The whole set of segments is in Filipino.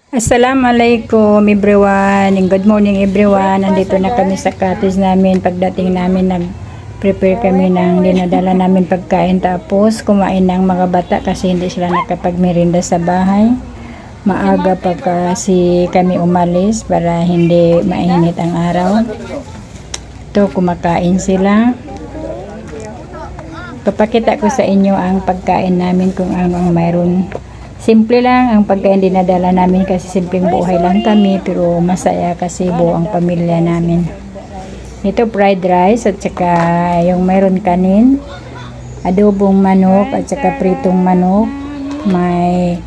Assalamualaikum everyone and good morning everyone. Nandito na kami sa cottage namin. Pagdating namin nag-prepare kami ng dinadala namin pagkain, tapos kumain ng mga bata kasi hindi sila nakapagmerinda sa bahay. Maaga pa kasi kami umalis para hindi mainit ang araw. Ito, kumakain sila. Papakita ko sa inyo ang pagkain namin kung ano ang mayroon. Simple lang ang pagkain dinadala namin kasi simpleng buhay lang kami, pero masaya kasi buo ang pamilya namin. Ito fried rice at saka yung mayroon kanin, adobong manok at saka pritong manok, may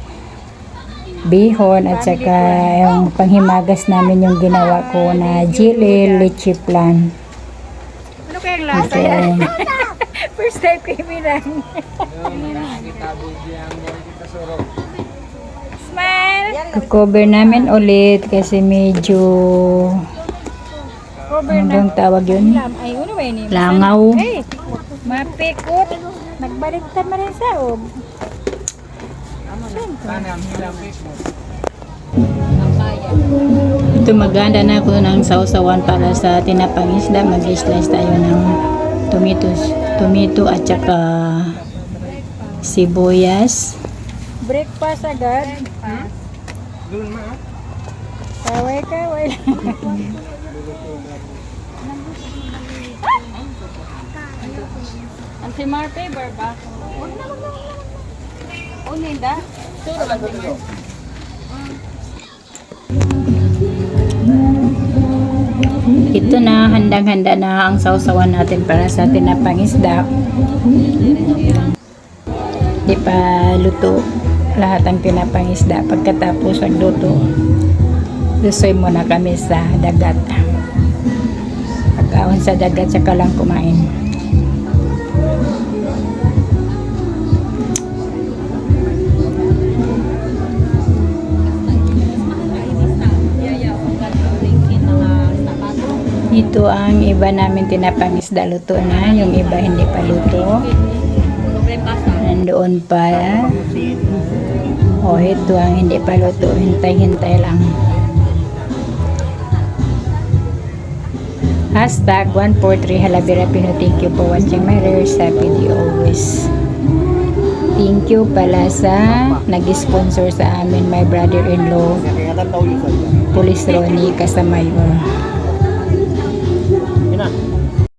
bihon at saka yung panghimagas namin yung ginawa ko na chili leche flan. Ano kayang lasa yan? First time ko ibilang. Smile! Cover namin ulit kasi medyo ano bang tawag yun? Ay, ano ba yun? Langaw. Ay, mapikot. Nagbaliktad na rin sa og. Ito, maganda na ako ng sausawan para sa tinapang isda. Mag-slice tayo ng tomato at saka sibuyas. Breakfast agad. Kaway-kaway lang. Ang si Marpe, barba. O, Ninda. Suro lang si Marpe. Ito na, handang-handa na ang sausawan natin para sa tinapang isda. Di pa luto lahat ang tinapang isda. Pagkatapos magluto, lusoy muna kami sa dagat. Pag-aon sa dagat, saka lang kumain. Ito ang iba namin tinapang isda, luto na. Yung iba hindi pa luto. Nandoon pa. O, ito ang hindi pa luto. Hintay-hintay lang. Hashtag 143 Halavira Pino. Thank you for watching my reels. Happy day always. Thank you pala sa nag-sponsor sa amin, my brother-in-law, Police Ronnie Casamayor.